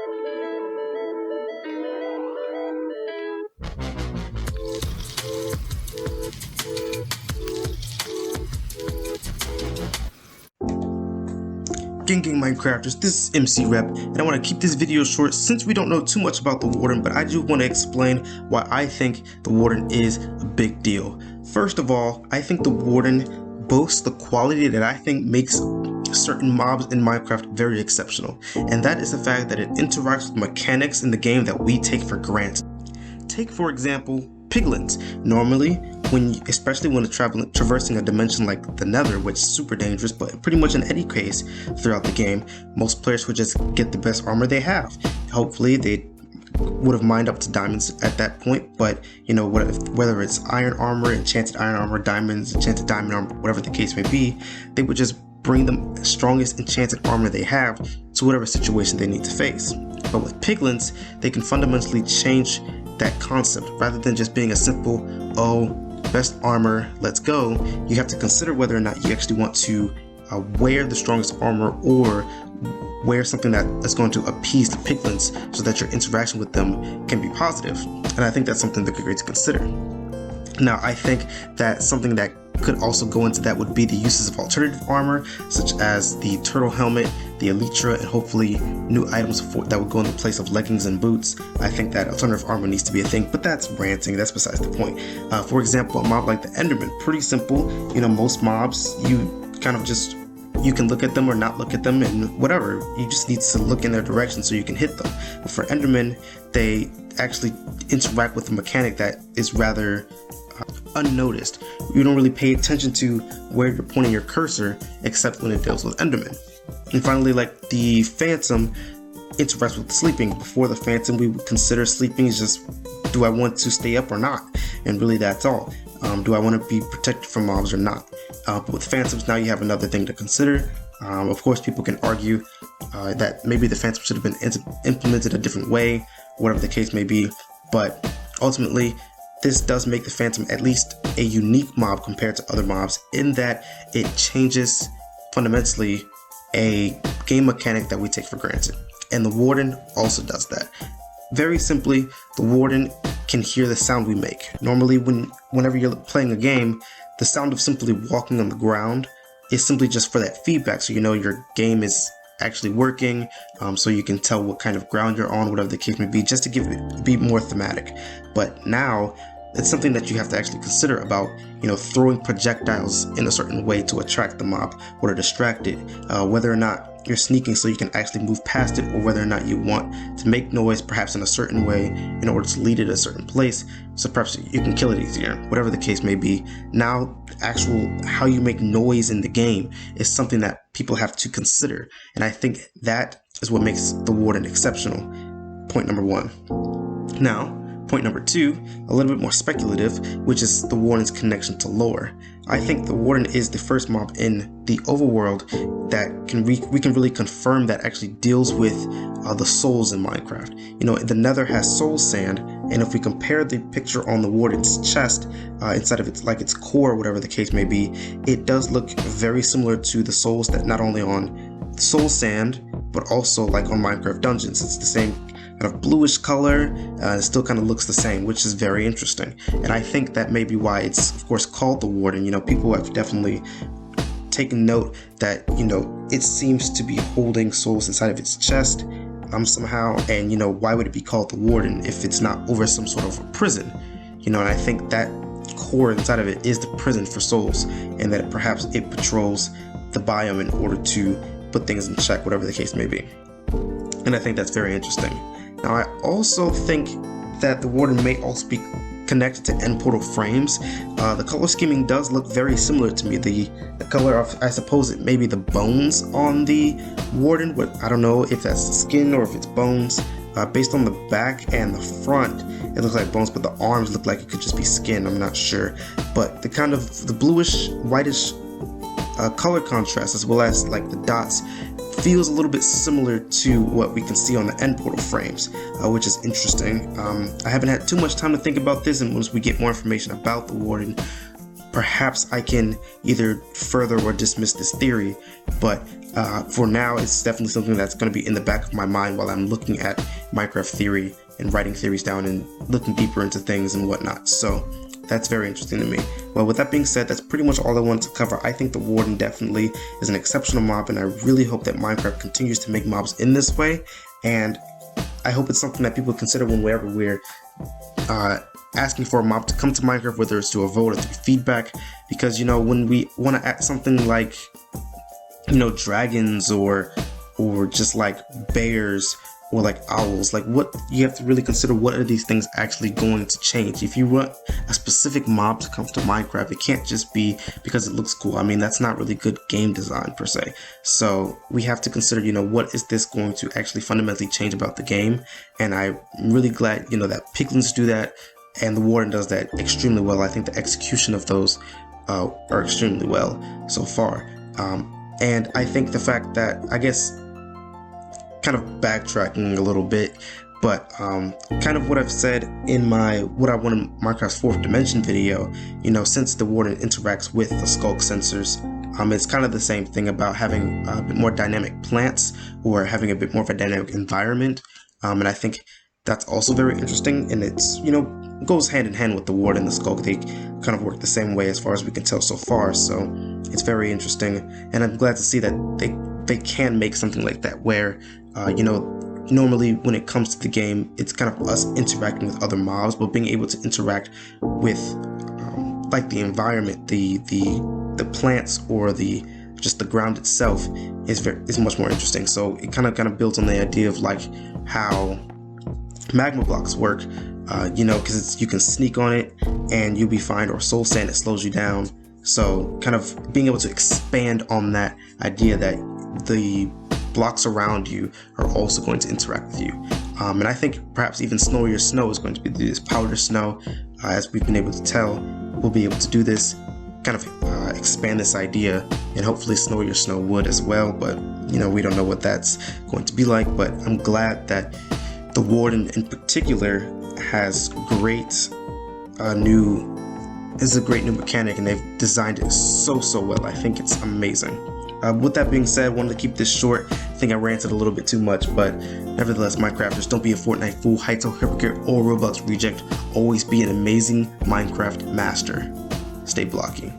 Gang Minecrafters, this is MC Rep, and I want to keep this video short since we don't know too much about the Warden, but I do want to explain why I think the Warden is a big deal. First of all, I think the Warden boasts the quality that I think makes certain mobs in Minecraft very exceptional, and that is the fact that it interacts with mechanics in the game that we take for granted. Take, for example, piglins. Normally, especially when traversing a dimension like the Nether, which is super dangerous, but pretty much in any case throughout the game, most players would just get the best armor they have. Hopefully, they would have mined up to diamonds at that point, but you know, whether it's iron armor, enchanted iron armor, diamonds, enchanted diamond armor, whatever the case may be, they would just bring the strongest enchanted armor they have to whatever situation they need to face. But with piglins, they can fundamentally change that concept. Rather than just being a simple, oh, best armor, let's go, you have to consider whether or not you actually want to wear the strongest armor or wear something that is going to appease the piglins so that your interaction with them can be positive. And I think that's something that could be great to consider. Now, I think that something that could also go into that would be the uses of alternative armor, such as the turtle helmet, the elytra, and hopefully new items that would go in the place of leggings and boots. I think that alternative armor needs to be a thing, but that's ranting, that's besides the point. For example, a mob like the Enderman, pretty simple. You know, most mobs, you can look at them or not look at them and whatever. You just need to look in their direction so you can hit them. But for Endermen, they actually interact with a mechanic that is rather unnoticed. You don't really pay attention to where you're pointing your cursor except when it deals with Endermen. And finally, like the Phantom interacts with sleeping. Before the Phantom, we would consider sleeping is just, do I want to stay up or not? And really that's all. Do I want to be protected from mobs or not? But with Phantoms, now you have another thing to consider. Of course, people can argue that maybe the Phantom should have been implemented a different way, whatever the case may be, but ultimately, this does make the Phantom at least a unique mob compared to other mobs in that it changes fundamentally a game mechanic that we take for granted. And the Warden also does that. Very simply, the Warden can hear the sound we make. Normally, whenever you're playing a game, the sound of simply walking on the ground is simply just for that feedback, so you know your game is actually working, so you can tell what kind of ground you're on, whatever the case may be, just to be more thematic. But now, it's something that you have to actually consider about, you know, throwing projectiles in a certain way to attract the mob or to distract it, whether or not you're sneaking so you can actually move past it, or whether or not you want to make noise perhaps in a certain way in order to lead it to a certain place so perhaps you can kill it easier, whatever the case may be. Now, how you make noise in the game is something that people have to consider, and I think that is what makes the Warden exceptional. Point number one. Now, point number two, a little bit more speculative, which is the Warden's connection to lore. I think the Warden is the first mob in the overworld that we can really confirm that actually deals with the souls in Minecraft. You know, the Nether has soul sand, and if we compare the picture on the Warden's chest inside of its core, whatever the case may be, it does look very similar to the souls that not only on soul sand, but also like on Minecraft dungeons. It's the same kind of bluish color, it still kind of looks the same, which is very interesting. And I think that may be why it's, of course, called the Warden. You know, people have definitely taken note that, you know, it seems to be holding souls inside of its chest somehow, and, you know, why would it be called the Warden if it's not over some sort of a prison? You know, and I think that core inside of it is the prison for souls, and that perhaps it patrols the biome in order to put things in check, whatever the case may be. And I think that's very interesting. Now, I also think that the Warden may also be connected to end portal frames. The color scheming does look very similar to me. The color of, I suppose it may be the bones on the Warden, but I don't know if that's the skin or if it's bones. Based on the back and the front, it looks like bones, but the arms look like it could just be skin. I'm not sure. But the kind of the bluish, whitish color contrast, as well as like the dots, feels a little bit similar to what we can see on the end portal frames, which is interesting. I haven't had too much time to think about this, and once we get more information about the Warden, perhaps I can either further or dismiss this theory, but for now, it's definitely something that's going to be in the back of my mind while I'm looking at Minecraft theory and writing theories down and looking deeper into things and whatnot. So that's very interesting to me. Well, with that being said, that's pretty much all I wanted to cover. I think the Warden definitely is an exceptional mob, and I really hope that Minecraft continues to make mobs in this way, and I hope it's something that people consider whenever we're asking for a mob to come to Minecraft, whether it's to a vote or through feedback, because, you know, when we want to add something like, you know, dragons or just like bears or like owls, like what you have to really consider, what are these things actually going to change? If you want a specific mob to come to Minecraft, it can't just be because it looks cool. I mean, that's not really good game design per se. So we have to consider, you know, what is this going to actually fundamentally change about the game? And I'm really glad, you know, that Piglins do that and the Warden does that extremely well. I think the execution of those are extremely well so far. And I think the fact that, I guess, kind of backtracking a little bit, but kind of what I've said in my what I want in Minecraft's 4th dimension video, you know, since the Warden interacts with the skulk sensors, it's kind of the same thing about having a bit more dynamic plants or having a bit more of a dynamic environment, and I think that's also very interesting, and it's, you know, goes hand in hand with the Warden and the skulk. They kind of work the same way as far as we can tell so far, so it's very interesting, and I'm glad to see that they can make something like that where, you know, normally when it comes to the game, it's kind of us interacting with other mobs, but being able to interact with like the environment, the plants, or just the ground itself is much more interesting. So it kind of builds on the idea of like how magma blocks work, you know, because you can sneak on it and you'll be fine, or soul sand, it slows you down. So kind of being able to expand on that idea that the blocks around you are also going to interact with you. And I think perhaps even Snowier Snow is going to be this powder snow, as we've been able to tell. We'll be able to do this, kind of expand this idea, and hopefully Snowier Snow would as well, but, you know, we don't know what that's going to be like. But I'm glad that the Warden in particular has a great new mechanic, and they've designed it so well. I think it's amazing. With that being said, I wanted to keep this short. I think I ranted a little bit too much, but nevertheless, Minecrafters, don't be a Fortnite fool, Hytale hypocrite, or Roblox reject. Always be an amazing Minecraft master. Stay blocky.